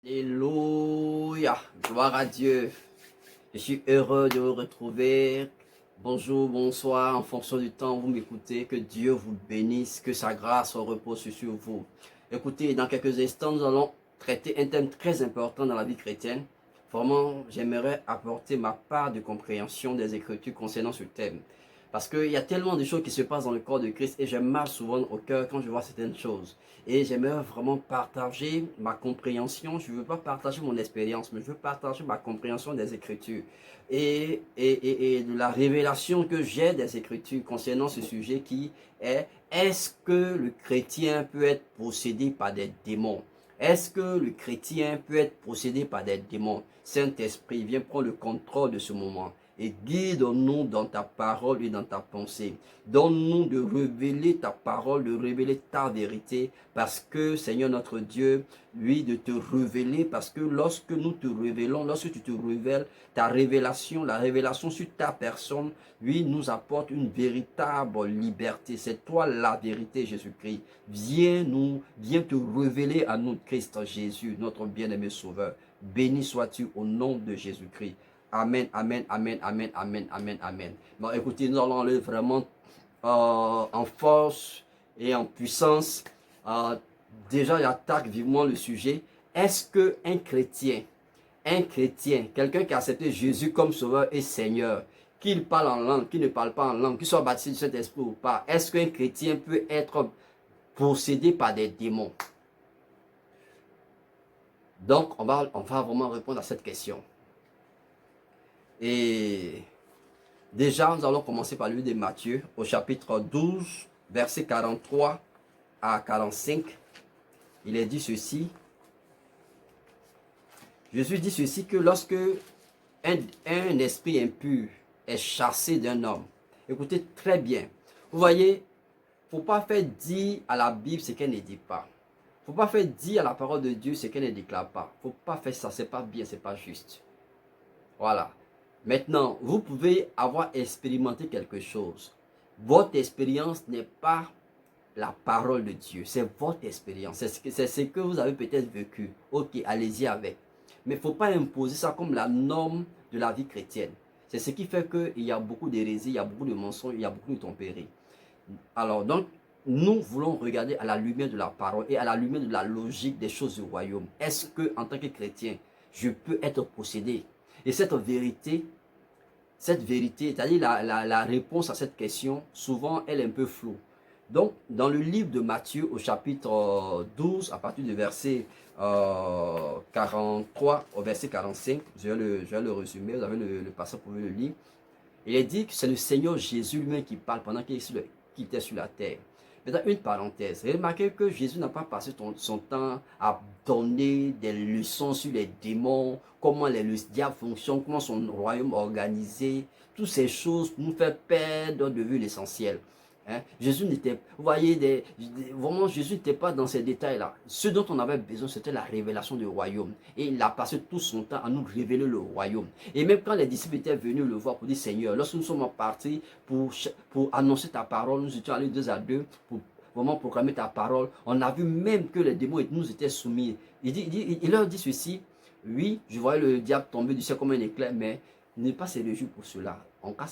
Alléluia, gloire à Dieu. Je suis heureux de vous retrouver. Bonjour, bonsoir, en fonction du temps où vous m'écoutez. Que Dieu vous bénisse, que sa grâce repose sur vous. Écoutez, dans quelques instants, nous allons traiter un thème très important dans la vie chrétienne. Vraiment, j'aimerais apporter ma part de compréhension des Écritures concernant ce thème. Parce qu'il y a tellement de choses qui se passent dans le corps de Christ et j'ai mal souvent au cœur quand je vois certaines choses. Et j'aimerais vraiment partager ma compréhension. Je ne veux pas partager mon expérience, mais je veux partager ma compréhension des Écritures. Et de la révélation que j'ai des Écritures concernant ce sujet qui est: est-ce que le chrétien peut être possédé par des démons? Est-ce que le chrétien peut être possédé par des démons? Saint-Esprit, viens prendre le contrôle de ce moment et guide-nous dans ta parole et dans ta pensée. Donne-nous de révéler ta parole, de révéler ta vérité, parce que, Seigneur notre Dieu, oui, de te révéler, parce que lorsque nous te révélons, lorsque tu te révèles, ta révélation, la révélation sur ta personne, oui, nous apporte une véritable liberté. C'est toi la vérité, Jésus-Christ. Viens te révéler à nous, Christ Jésus, notre bien-aimé Sauveur. Béni sois-tu au nom de Jésus-Christ. Amen, amen, amen, amen, amen, amen, amen. Bon, écoutez, nous allons aller vraiment en force et en puissance. Déjà, j'attaque vivement le sujet. Est-ce qu'un chrétien, quelqu'un qui a accepté Jésus comme sauveur et Seigneur, qu'il parle en langue, qu'il ne parle pas en langue, qu'il soit baptisé du Saint-Esprit ou pas, est-ce qu'un chrétien peut être possédé par des démons? Donc, on va vraiment répondre à cette question. Et déjà, nous allons commencer par le livre de Matthieu, au chapitre 12, versets 43 à 45. Il est dit ceci. Jésus dit ceci, que lorsque un esprit impur est chassé d'un homme, écoutez très bien, vous voyez, il ne faut pas faire dire à la Bible ce qu'elle ne dit pas. Il ne faut pas faire dire à la parole de Dieu ce qu'elle ne déclare pas. Il ne faut pas faire ça, ce n'est pas bien, ce n'est pas juste. Voilà. Maintenant, vous pouvez avoir expérimenté quelque chose. Votre expérience n'est pas la parole de Dieu, c'est votre expérience, c'est ce que vous avez peut-être vécu. Ok, allez-y avec. Mais il ne faut pas imposer ça comme la norme de la vie chrétienne. C'est ce qui fait qu'il y a beaucoup d'hérésie, il y a beaucoup de mensonges, il y a beaucoup de tromperies. Alors, donc, nous voulons regarder à la lumière de la parole et à la lumière de la logique des choses du royaume. Est-ce que, en tant que chrétien, je peux être possédé? Et cette vérité, c'est-à-dire la réponse à cette question, souvent, elle est un peu floue. Donc, dans le livre de Matthieu, au chapitre 12, à partir du verset 43 au verset 45, je vais le résumer, vous avez le passage pour le lire. Il est dit que c'est le Seigneur Jésus lui-même qui parle pendant qu'il était sur la terre. Maintenant, une parenthèse. Remarquez que Jésus n'a pas passé son temps à donner des leçons sur les démons, comment le diable fonctionne, comment son royaume est organisé. Toutes ces choses nous font perdre de vue l'essentiel. Hein? Jésus n'était, vous voyez, vraiment Jésus n'était pas dans ces détails-là. Ce dont on avait besoin, c'était la révélation du royaume. Et il a passé tout son temps à nous révéler le royaume. Et même quand les disciples étaient venus le voir pour dire: Seigneur, lorsque nous sommes partis pour annoncer ta parole, nous étions allés 2 à 2 pour vraiment proclamer ta parole, on a vu même que les démons nous étaient soumis. Il leur dit ceci: oui, je voyais le diable tomber du ciel comme un éclair, mais ne pas se réjouir pour cela. En cas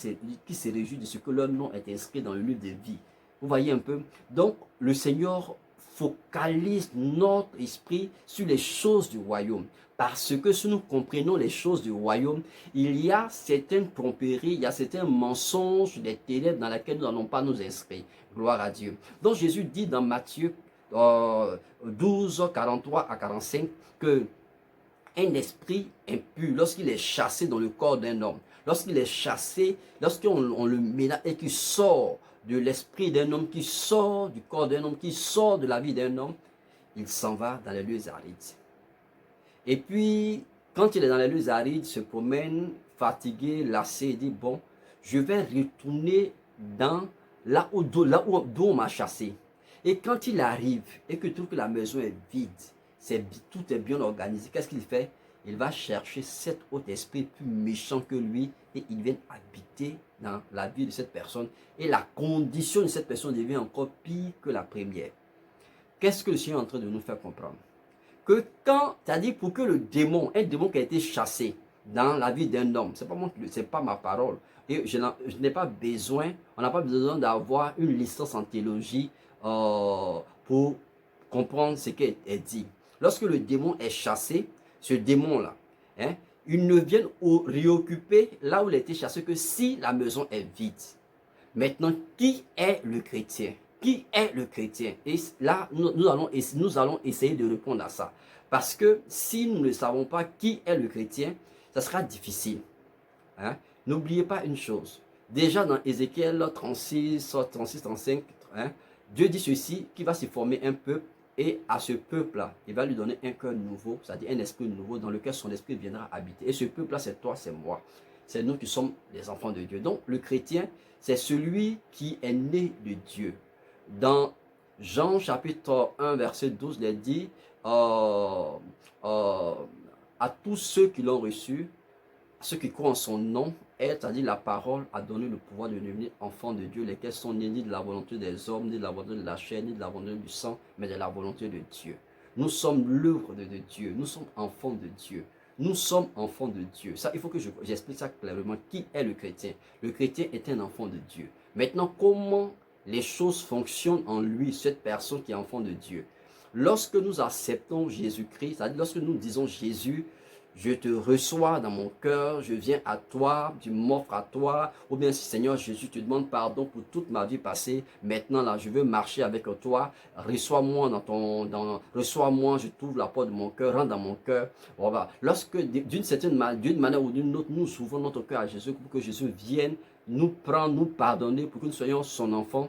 qui se réjouit de ce que leur nom est inscrit dans le livre de vie. Vous voyez un peu? Donc, le Seigneur focalise notre esprit sur les choses du royaume. Parce que si nous comprenons les choses du royaume, il y a certaines tromperies, il y a certains mensonges des ténèbres dans lesquels nous n'allons pas nous inscrire. Gloire à Dieu. Donc Jésus dit dans Matthieu 12, 43 à 45 que un esprit impur, lorsqu'il est chassé dans le corps d'un homme, lorsqu'il est chassé, lorsqu'on le ménage et qu'il sort de l'esprit d'un homme, qui sort du corps d'un homme, qui sort de la vie d'un homme, il s'en va dans les lieux arides. Et puis, quand il est dans les lieux arides, il se promène fatigué, lassé, il dit: bon, je vais retourner dans d'où on m'a chassé. Et quand il arrive et que trouve que la maison est vide, tout est bien organisé, qu'est-ce qu'il fait? Il va chercher cet autre esprit plus méchant que lui et il vient habiter dans la vie de cette personne. Et la condition de cette personne devient encore pire que la première. Qu'est-ce que le Seigneur est en train de nous faire comprendre? que quand, c'est-à-dire pour que le démon, un démon qui a été chassé dans la vie d'un homme, c'est pas ma parole. Et je n'ai pas besoin, on n'a pas besoin d'avoir une licence en théologie pour comprendre ce qui est dit. Lorsque le démon est chassé, ce démon-là, hein, il ne vient réoccuper là où il a été chassé que si la maison est vide. Maintenant, qui est le chrétien? Qui est le chrétien? Et là, nous allons essayer de répondre à ça. Parce que si nous ne savons pas qui est le chrétien, ça sera difficile. Hein? N'oubliez pas une chose. Déjà dans Ézéchiel 36, 35, hein, Dieu dit ceci, qu'il va se former un peuple, et à ce peuple-là, il va lui donner un cœur nouveau, c'est-à-dire un esprit nouveau dans lequel son esprit viendra habiter. Et ce peuple-là, c'est toi, c'est moi. C'est nous qui sommes les enfants de Dieu. Donc le chrétien, c'est celui qui est né de Dieu. Dans Jean chapitre 1, verset 12, il est dit à tous ceux qui l'ont reçu, ceux qui croient en son nom, c'est-à-dire la parole, a donné le pouvoir de devenir enfants de Dieu, lesquels sont nés ni de la volonté des hommes, ni de la volonté de la chair, ni de la volonté du sang, mais de la volonté de Dieu. Nous sommes l'œuvre de Dieu, nous sommes enfants de Dieu. Nous sommes enfants de Dieu. Ça, il faut que j'explique ça clairement. Qui est le chrétien? Le chrétien est un enfant de Dieu. Maintenant, comment les choses fonctionnent en lui, cette personne qui est enfant de Dieu? Lorsque nous acceptons Jésus-Christ, c'est-à-dire lorsque nous disons Jésus, je te reçois dans mon cœur, je viens à toi, tu m'offres à toi, ou bien si Seigneur Jésus te demande pardon pour toute ma vie passée, maintenant là je veux marcher avec toi, reçois-moi reçois-moi, je t'ouvre la porte de mon cœur, rentre dans mon cœur. Voilà. Lorsque d'une manière ou d'une autre, nous ouvrons notre cœur à Jésus pour que Jésus vienne nous prendre, nous pardonner, pour que nous soyons son enfant,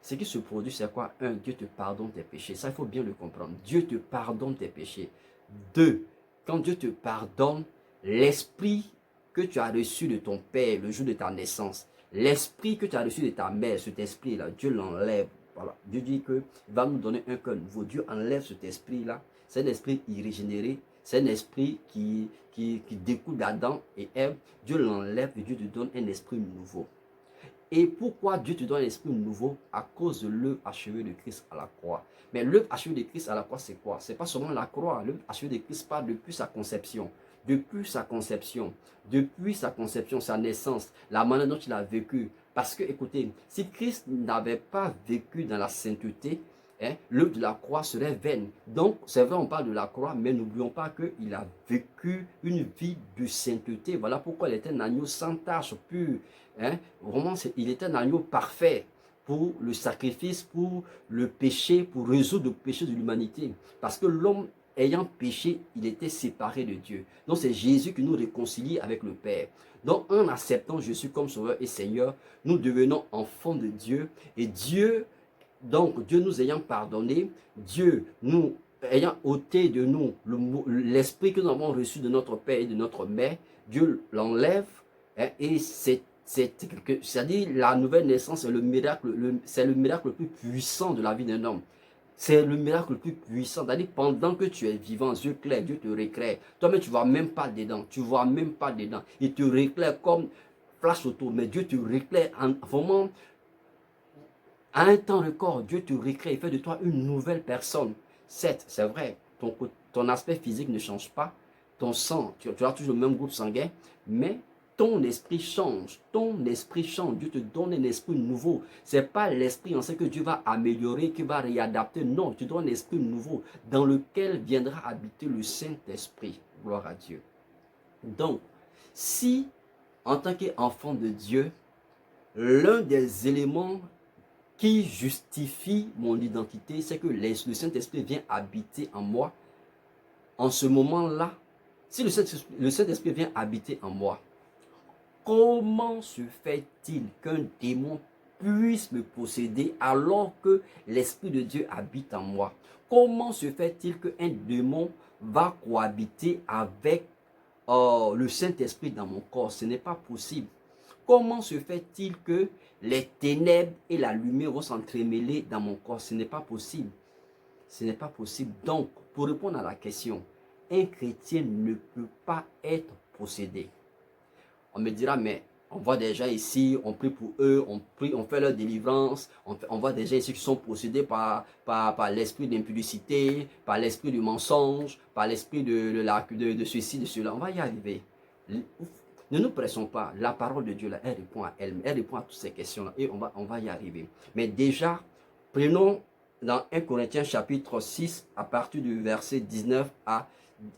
ce qui se produit, c'est quoi? Un, Dieu te pardonne tes péchés. Ça, il faut bien le comprendre. Dieu te pardonne tes péchés. Deux, quand Dieu te pardonne, l'esprit que tu as reçu de ton père le jour de ta naissance, l'esprit que tu as reçu de ta mère, cet esprit-là, Dieu l'enlève. Voilà. Dieu dit qu'il va nous donner un cœur nouveau. Dieu enlève cet esprit-là. C'est un esprit irrégénéré. C'est un esprit qui découle d'Adam et Ève. Dieu l'enlève et Dieu te donne un esprit nouveau. Et pourquoi Dieu te donne un esprit nouveau? À cause de l'œuvre achevée de Christ à la croix. Mais l'œuvre achevée de Christ à la croix, c'est quoi? C'est pas seulement la croix. L'œuvre achevée de Christ parle depuis sa conception. Depuis sa conception, sa naissance, la manière dont il a vécu. Parce que, écoutez, si Christ n'avait pas vécu dans la sainteté, hein, l'œuvre de la croix serait vaine. Donc, c'est vrai, on parle de la croix, mais n'oublions pas qu'il a vécu une vie de sainteté. Voilà pourquoi il était un agneau sans tache, pur. Hein? Vraiment, il était un agneau parfait pour le sacrifice, pour le péché, pour résoudre le péché de l'humanité. Parce que l'homme ayant péché, il était séparé de Dieu. Donc c'est Jésus qui nous réconcilie avec le Père. Donc en acceptant Jésus comme Sauveur et Seigneur, nous devenons enfants de Dieu. Et Dieu, donc Dieu nous ayant pardonné, Dieu nous ayant ôté de nous l'esprit que nous avons reçu de notre Père et de notre Mère, Dieu l'enlève, hein, et c'est-à-dire la nouvelle naissance, c'est le miracle le plus puissant de la vie d'un homme. C'est le miracle le plus puissant. C'est-à-dire pendant que tu es vivant, yeux clairs, Dieu te réclaire. Toi-même, tu ne vois même pas dedans. Tu vois même pas dedans. Il te réclaire comme flash autour. Mais Dieu te réclaire vraiment à un temps record. Dieu te réclaire. Il fait de toi une nouvelle personne. Certes, c'est vrai, ton aspect physique ne change pas. Ton sang, tu as toujours le même groupe sanguin. Mais ton esprit change, Dieu te donne un esprit nouveau. Ce n'est pas l'esprit ancien que Dieu va améliorer, qui va réadapter. Non, tu donnes un esprit nouveau dans lequel viendra habiter le Saint-Esprit. Gloire à Dieu. Donc, si en tant qu'enfant de Dieu, l'un des éléments qui justifie mon identité, c'est que le Saint-Esprit vient habiter en moi, en ce moment-là, si le Saint-Esprit vient habiter en moi, comment se fait-il qu'un démon puisse me posséder alors que l'Esprit de Dieu habite en moi? Comment se fait-il qu'un démon va cohabiter avec le Saint-Esprit dans mon corps? Ce n'est pas possible. Comment se fait-il que les ténèbres et la lumière vont s'entremêler dans mon corps? Ce n'est pas possible. Ce n'est pas possible. Donc, pour répondre à la question, un chrétien ne peut pas être possédé. On me dira, mais On voit des gens ici, on prie pour eux, on prie, on fait leur délivrance. On voit des gens ici qui sont possédés par l'esprit d'impudicité, par l'esprit du mensonge, par l'esprit de ceci, de cela. On va y arriver. Ne nous pressons pas. La parole de Dieu, là, elle répond à elle. Elle répond à toutes ces questions-là et on va y arriver. Mais déjà, prenons dans 1 Corinthiens chapitre 6, à partir du verset 19 à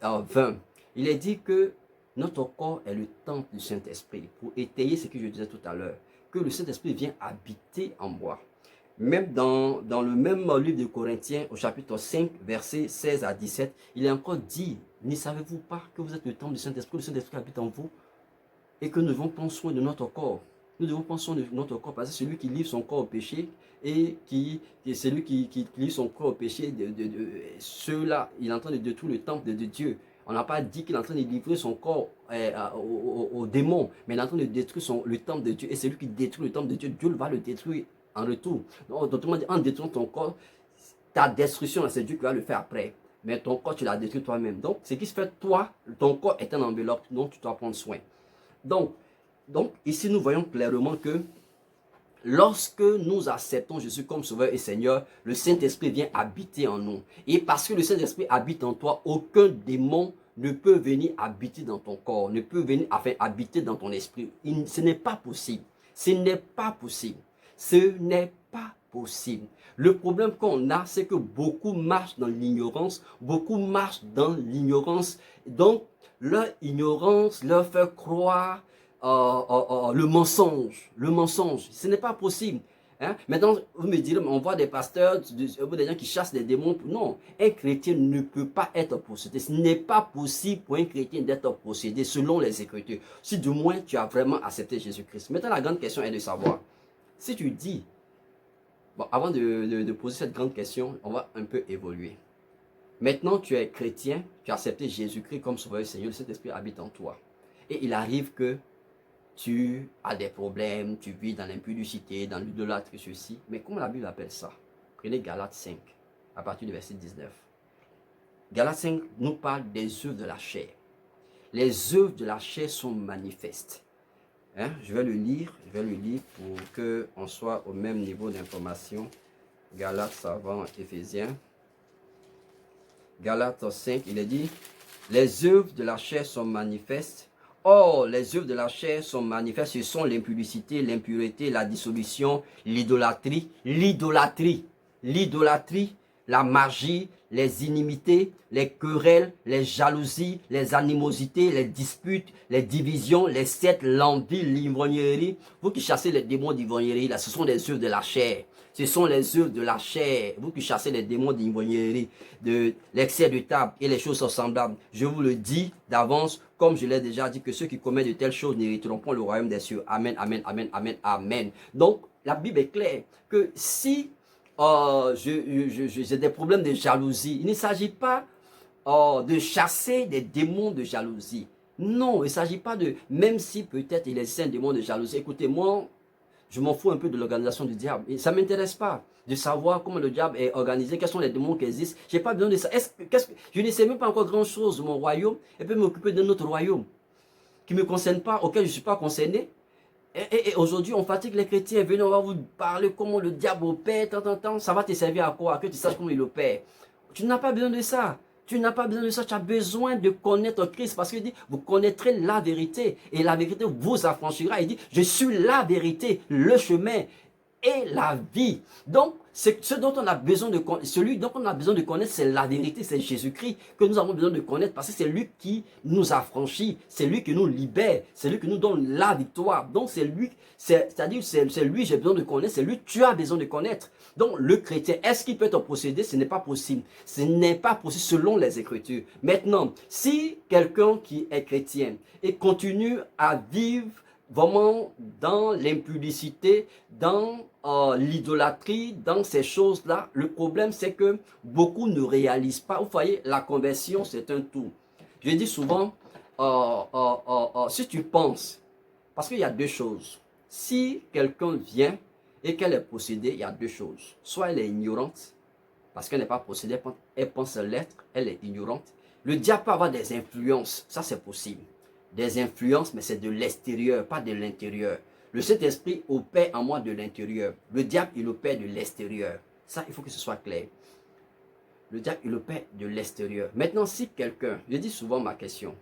20. Il est dit que notre corps est le temple du Saint-Esprit. Pour étayer ce que je disais tout à l'heure, que le Saint-Esprit vient habiter en moi. Même dans le même livre de Corinthiens, au chapitre 5, versets 16 à 17, il est encore dit, ne savez-vous pas que vous êtes le temple du Saint-Esprit, le Saint-Esprit habite en vous, et que nous devons prendre soin de notre corps. Nous devons prendre soin de notre corps, parce que celui qui livre son corps au péché, et celui qui livre son corps au péché, ceux-là, il est en train de détruire le temple de Dieu. On n'a pas dit qu'il est en train de livrer son corps aux démons, mais il est en train de détruire le temple de Dieu. Et celui qui détruit le temple de Dieu, Dieu va le détruire en retour. Donc, autrement dit, en détruisant ton corps, ta destruction, c'est Dieu qui va le faire après. Mais ton corps, tu l'as détruit toi-même. Donc, ce qui se fait, toi, ton corps est un enveloppe dont tu dois prendre soin. Donc, ici, nous voyons clairement que lorsque nous acceptons Jésus comme Sauveur et Seigneur, le Saint-Esprit vient habiter en nous. Et parce que le Saint-Esprit habite en toi, aucun démon ne peut venir habiter dans ton corps, ne peut venir habiter dans ton esprit. Ce n'est pas possible. Ce n'est pas possible. Ce n'est pas possible. Le problème qu'on a, c'est que beaucoup marchent dans l'ignorance. Beaucoup marchent dans l'ignorance. Donc, leur ignorance leur fait croire le mensonge. Le mensonge. Ce n'est pas possible. Hein? Maintenant, vous me direz, on voit des pasteurs, des gens qui chassent des démons. Non, un chrétien ne peut pas être possédé. Ce n'est pas possible pour un chrétien d'être possédé selon les Écritures. Si du moins tu as vraiment accepté Jésus-Christ. Maintenant, la grande question est de savoir, si tu dis, bon, avant de poser cette grande question, on va un peu évoluer. Maintenant, tu es chrétien, tu as accepté Jésus-Christ comme Sauveur et Seigneur, le Saint-Esprit habite en toi. Et il arrive que tu as des problèmes, tu vis dans l'impudicité, dans l'idolâtrie, ceci. Mais comment la Bible appelle ça? Prenez Galates 5, à partir du verset 19. Galates 5 nous parle des œuvres de la chair. Les œuvres de la chair sont manifestes. Hein? Je vais le lire pour qu'on soit au même niveau d'information. Galates avant Éphésiens. Galates 5, il est dit, les œuvres de la chair sont manifestes. Or, les œuvres de la chair sont manifestes, ce sont l'impudicité, l'impureté, la dissolution, l'idolâtrie, la magie, les inimités, les querelles, les jalousies, les animosités, les disputes, les divisions, les sectes, l'envie, l'ivrognerie. Vous qui chassez les démons d'ivrognerie, là, ce sont des œuvres de la chair. Ce sont les œuvres de la chair. Vous qui chassez les démons d'ivrognerie, de l'excès de table et les choses semblables. Je vous le dis d'avance, comme je l'ai déjà dit, que ceux qui commettent de telles choses n'hériteront pas le royaume des cieux. Amen, amen, amen, amen, amen. Donc, la Bible est claire que si j'ai des problèmes de jalousie, il ne s'agit pas de chasser des démons de jalousie. Non, il ne s'agit pas de, même si peut-être il existe un démon de jalousie. Écoutez, moi, je m'en fous un peu de l'organisation du diable. Et ça ne m'intéresse pas de savoir comment le diable est organisé, quels sont les démons qui existent. Je n'ai pas besoin de ça. Je ne sais même pas encore grand-chose de mon royaume et peut m'occuper d'un autre royaume qui ne me concerne pas, auquel je ne suis pas concerné. Et aujourd'hui, on fatigue les chrétiens. Venez, on va vous parler comment le diable opère, ça va te servir à quoi? À que tu saches comment il opère. Tu n'as pas besoin de ça. Tu n'as pas besoin de ça, tu as besoin de connaître Christ parce qu'il dit, vous connaîtrez la vérité et la vérité vous affranchira. Il dit, je suis la vérité, le chemin et la vie. Donc, ce dont on a besoin de connaître, celui dont on a besoin de connaître, c'est la vérité, c'est Jésus-Christ que nous avons besoin de connaître parce que c'est lui qui nous affranchit, c'est lui qui nous libère, c'est lui qui nous donne la victoire. Donc, c'est lui, c'est-à-dire, c'est lui j'ai besoin de connaître, c'est lui tu as besoin de connaître. Donc, le chrétien, est-ce qu'il peut être possédé? Ce n'est pas possible. Ce n'est pas possible selon les Écritures. Maintenant, si quelqu'un qui est chrétien et continue à vivre vraiment dans l'impudicité, dans l'idolâtrie, dans ces choses-là, le problème c'est que beaucoup ne réalisent pas. Vous voyez, la conversion c'est un tout. Je dis souvent, si tu penses, parce qu'il y a deux choses. Si quelqu'un vient et qu'elle est possédée, il y a deux choses. Soit elle est ignorante, parce qu'elle n'est pas possédée, elle pense l'être, elle est ignorante. Le diable peut avoir des influences, ça c'est possible. des influences, mais c'est de l'extérieur, pas de l'intérieur. Le Saint-Esprit opère en moi de l'intérieur. Le diable, il opère de l'extérieur. Ça, il faut que ce soit clair. Le diable, il opère de l'extérieur. Maintenant, si quelqu'un, je dis souvent ma question,